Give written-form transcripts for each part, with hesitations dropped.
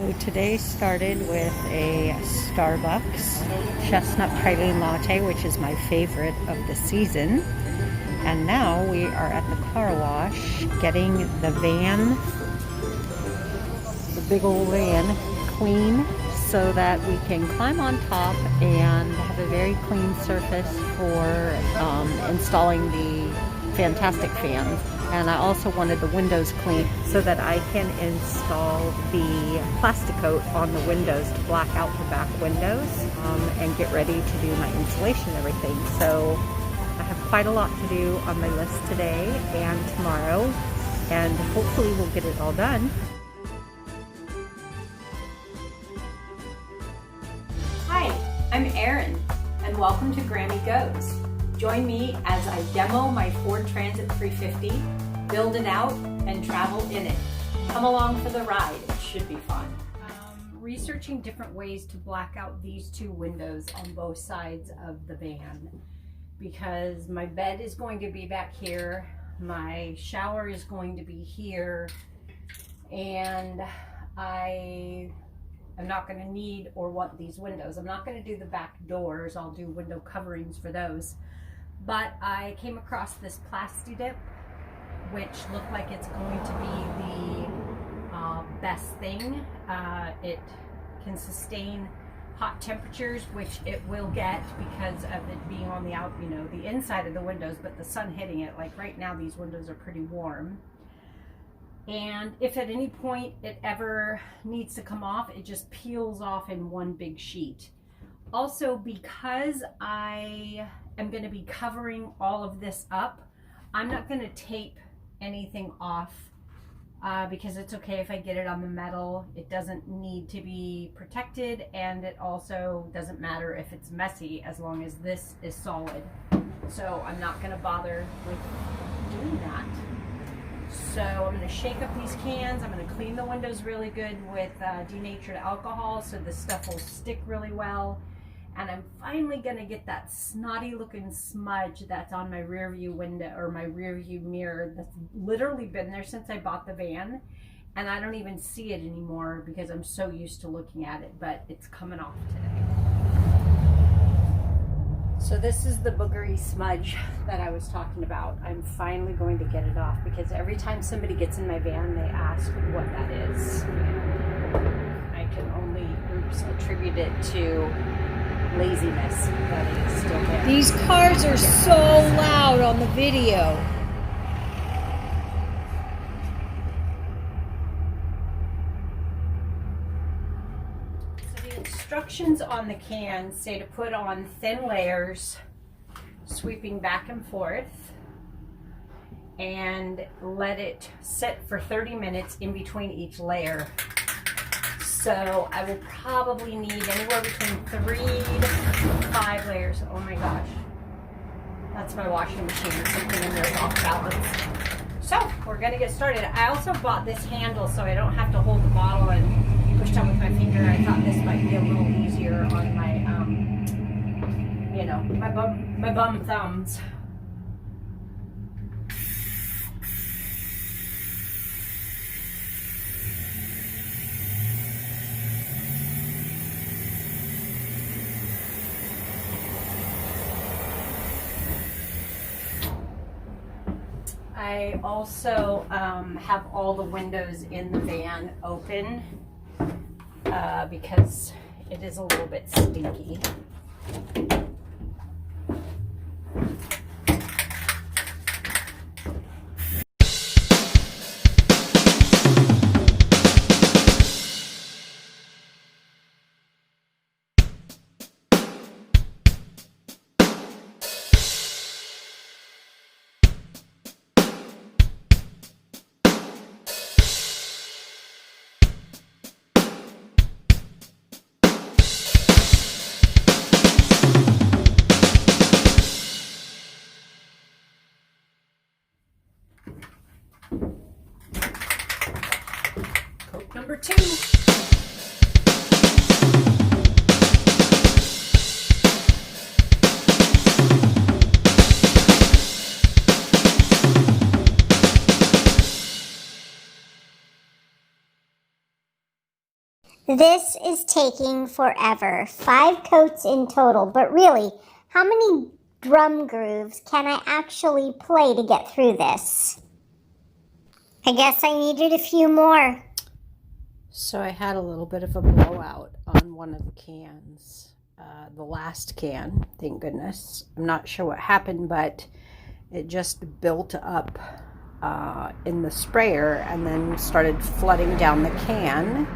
So today started with a Starbucks chestnut praline latte, which is my favorite of the season. And now we are at the car wash getting the van, the big old van, clean so that we can climb on top and have a very clean surface for installing the fantastic fans. And I also wanted the windows clean so that I can install the plastic coat on the windows to black out the back windows and get ready to do my insulation and everything. So I have quite a lot to do on my list today and tomorrow, and hopefully we'll get it all done. Hi, I'm Erin, and welcome to Grammy Goes. Join me as I demo my Ford Transit 350, build it out, and travel in it. Come along for the ride, it should be fun. Researching different ways to black out these two windows on both sides of the van, because my bed is going to be back here, my shower is going to be here, and I am not going to need or want these windows. I'm not going to do the back doors, I'll do window coverings for those. But I came across this Plati-Dip, which looked like it's going to be the best thing. It can sustain hot temperatures, which it will get because of it being on the the inside of the windows, but the sun hitting it. Like right now, these windows are pretty warm. And if at any point it ever needs to come off, it just peels off in one big sheet. Also, because I am going to be covering all of this up, I'm not going to tape anything off because it's okay if I get it on the metal. It doesn't need to be protected, and it also doesn't matter if it's messy as long as this is solid. So I'm not going to bother with doing that. So I'm going to shake up these cans. I'm going to clean the windows really good with denatured alcohol so this stuff will stick really well. And I'm finally going to get that snotty looking smudge that's on my rear view window or my rear view mirror that's literally been there since I bought the van. And I don't even see it anymore because I'm so used to looking at it, but it's coming off today. So this is the boogery smudge that I was talking about. I'm finally going to get it off because every time somebody gets in my van, they ask what that is. And I can only attribute it to laziness that it is still there. These cars are so loud on the video. So the instructions on the can say to put on thin layers, sweeping back and forth, and let it sit for 30 minutes in between each layer. So I will probably need anywhere between 3 to 5 layers. Oh my gosh. That's my washing machine. Something in there is off balance. So we're gonna get started. I also bought this handle so I don't have to hold the bottle and push down with my finger. I thought this might be a little easier on my, my bum thumbs. I also have all the windows in the van open because it is a little bit stinky. This is taking forever. 5 coats in total, but really, how many drum grooves can I actually play to get through this? I guess I needed a few more. So I had a little bit of a blowout on one of the cans, the last can, thank goodness. I'm not sure what happened, but it just built up in the sprayer and then started flooding down the can.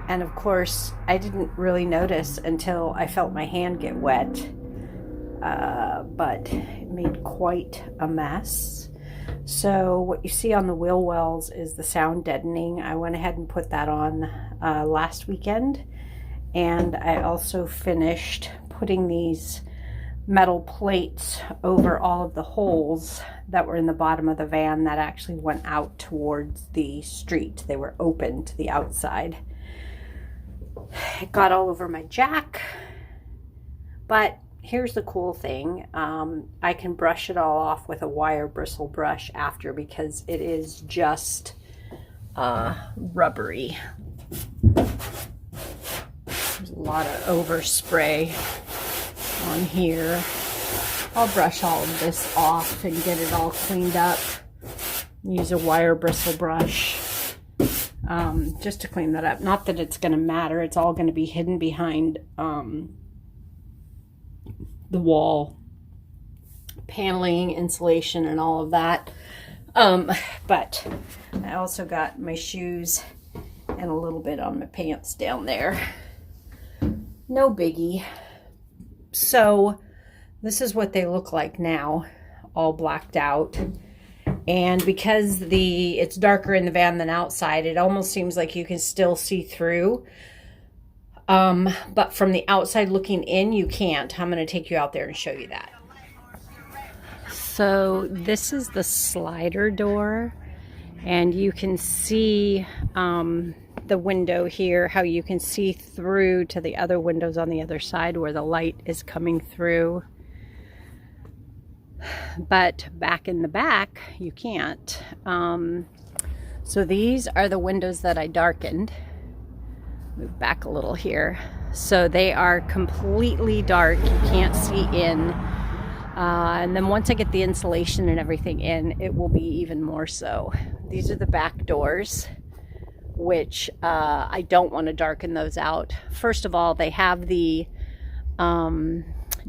And of course, I didn't really notice until I felt my hand get wet, but it made quite a mess. So what you see on the wheel wells is the sound deadening. I went ahead and put that on last weekend, and I also finished putting these metal plates over all of the holes that were in the bottom of the van that actually went out towards the street. They were open to the outside. It got all over my jack, but here's the cool thing. I can brush it all off with a wire bristle brush after, because it is just rubbery. There's a lot of overspray on here. I'll brush all of this off and get it all cleaned up. Use a wire bristle brush just to clean that up. Not that it's going to matter. It's all going to be hidden behind the wall paneling, insulation, and all of that. But I also got my shoes and a little bit on my pants down there. No biggie. So this is what they look like now, all blacked out. And because it's darker in the van than outside, it almost seems like you can still see through. But from the outside looking in, you can't. I'm going to take you out there and show you that. So this is the slider door, and you can see the window here, how you can see through to the other windows on the other side where the light is coming through. But back in the back, you can't. So these are the windows that I darkened. Move back a little here. So they are completely dark. You can't see in. And then once I get the insulation and everything in, it will be even more so. These are the back doors, which I don't want to darken those out. First of all, they have the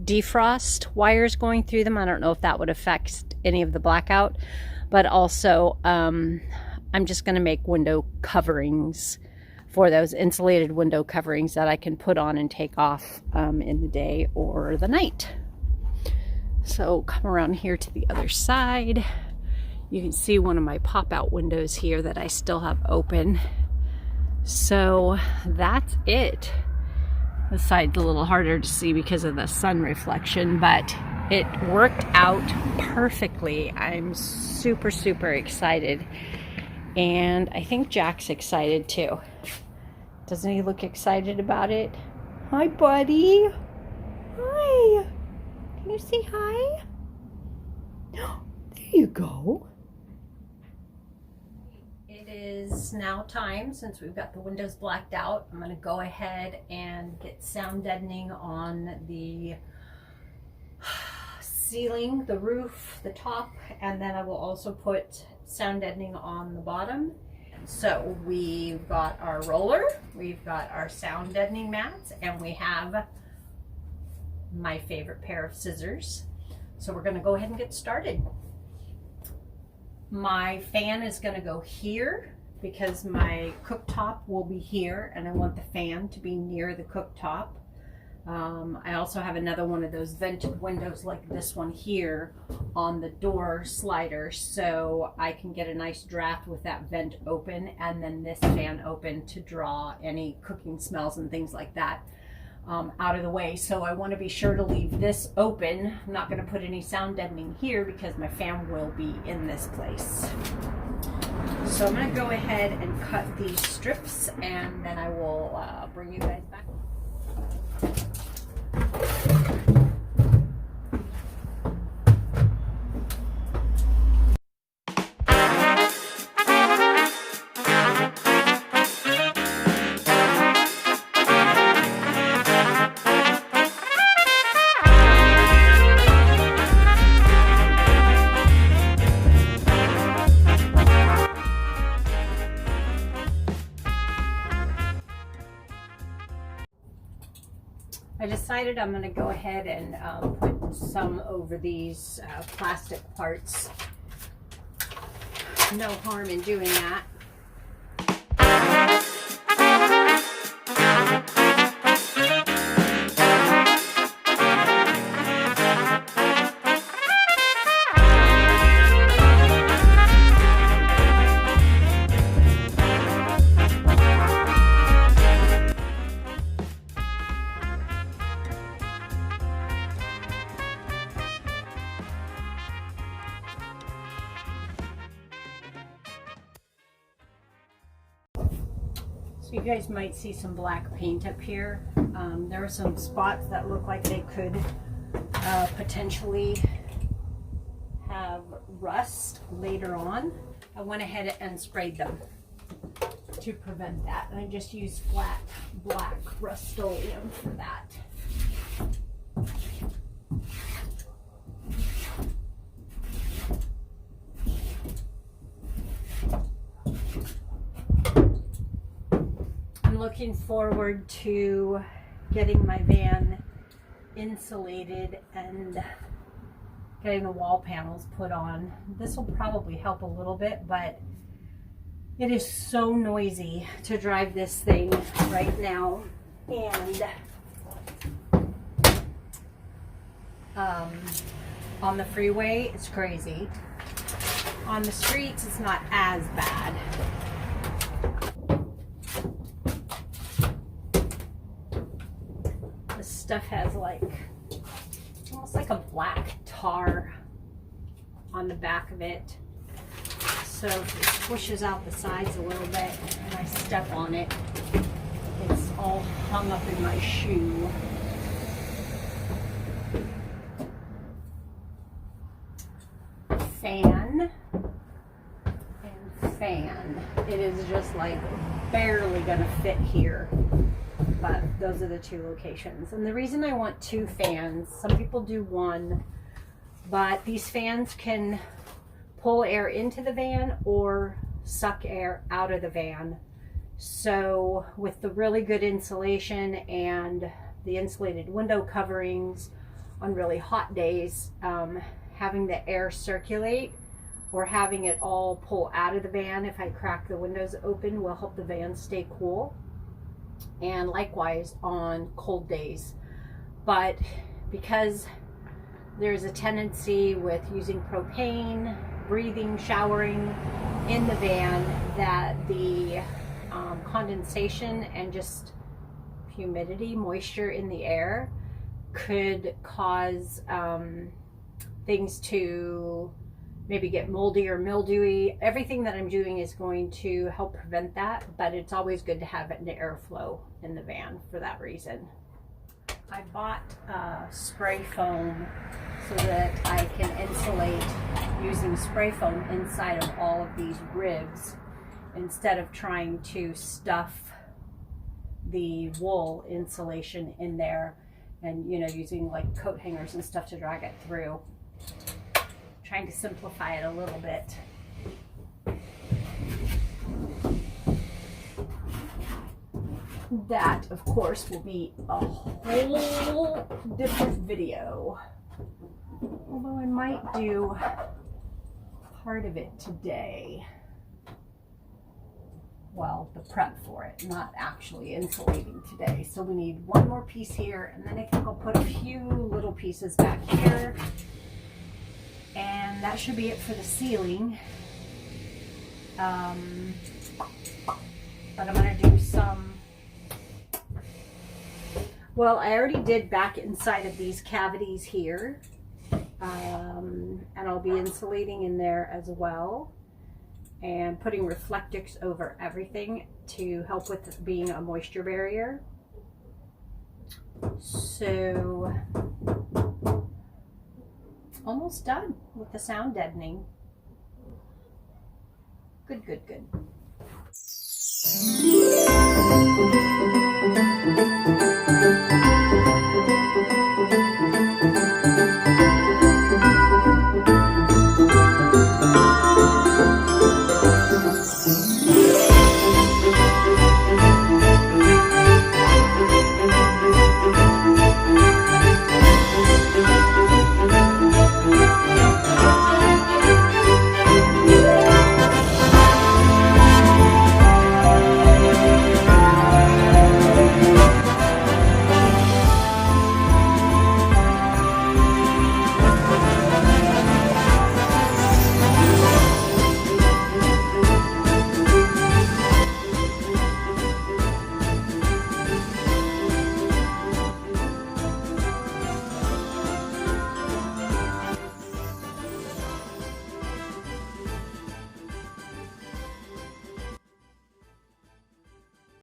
defrost wires going through them. I don't know if that would affect any of the blackout, but also I'm just going to make window coverings for those, insulated window coverings that I can put on and take off in the day or the night. So come around here to the other side. You can see one of my pop-out windows here that I still have open. So that's it. The side's a little harder to see because of the sun reflection, but it worked out perfectly. I'm super, super excited. And I think Jack's excited too. Doesn't he look excited about it? Hi, buddy. Hi. Can you say hi? There you go. It is now time, since we've got the windows blacked out, I'm going to go ahead and get sound deadening on the ceiling, the roof, the top, and then I will also put sound deadening on the bottom. So we've got our roller, we've got our sound deadening mats, and we have my favorite pair of scissors. So we're going to go ahead and get started. My fan is going to go here because my cooktop will be here, and I want the fan to be near the cooktop. I also have another one of those vented windows like this one here on the door slider, so I can get a nice draft with that vent open and then this fan open to draw any cooking smells and things like that out of the way. So I want to be sure to leave this open. I'm not going to put any sound deadening here because my fan will be in this place. So I'm going to go ahead and cut these strips, and then I will bring you guys back. I decided I'm going to go ahead and put some over these plastic parts. No harm in doing that. You guys might see some black paint up here. There are some spots that look like they could potentially have rust later on. I went ahead and sprayed them to prevent that. And I just used flat black Rust-Oleum for that. Looking forward to getting my van insulated and getting the wall panels put on. This will probably help a little bit, but it is so noisy to drive this thing right now. And on the freeway, it's crazy. On the streets, it's not as bad. Stuff has like almost like a black tar on the back of it, so if it squishes out the sides a little bit and I step on it, it's all hung up in my shoe. Fan and fan. It is just like barely gonna fit here. But those are the two locations. And the reason I want two fans, some people do one, but these fans can pull air into the van or suck air out of the van. So with the really good insulation and the insulated window coverings on really hot days, having the air circulate or having it all pull out of the van if I crack the windows open will help the van stay cool. And likewise on cold days. But because there's a tendency with using propane, breathing, showering in the van, that the condensation and just humidity, moisture in the air could cause things to maybe get moldy or mildewy. Everything that I'm doing is going to help prevent that, but it's always good to have an airflow in the van for that reason. I bought spray foam so that I can insulate using spray foam inside of all of these ribs instead of trying to stuff the wool insulation in there and, you know, using like coat hangers and stuff to drag it through. Trying to simplify it a little bit. That, of course, will be a whole different video. Although I might do part of it today. Well, the prep for it, not actually insulating today. So we need one more piece here, and then I think I'll put a few little pieces back here. And that should be it for the ceiling. But I'm going to do some, well, I already did back inside of these cavities here. And I'll be insulating in there as well. And putting Reflectix over everything to help with being a moisture barrier. So almost done with the sound deadening. Good, good, good.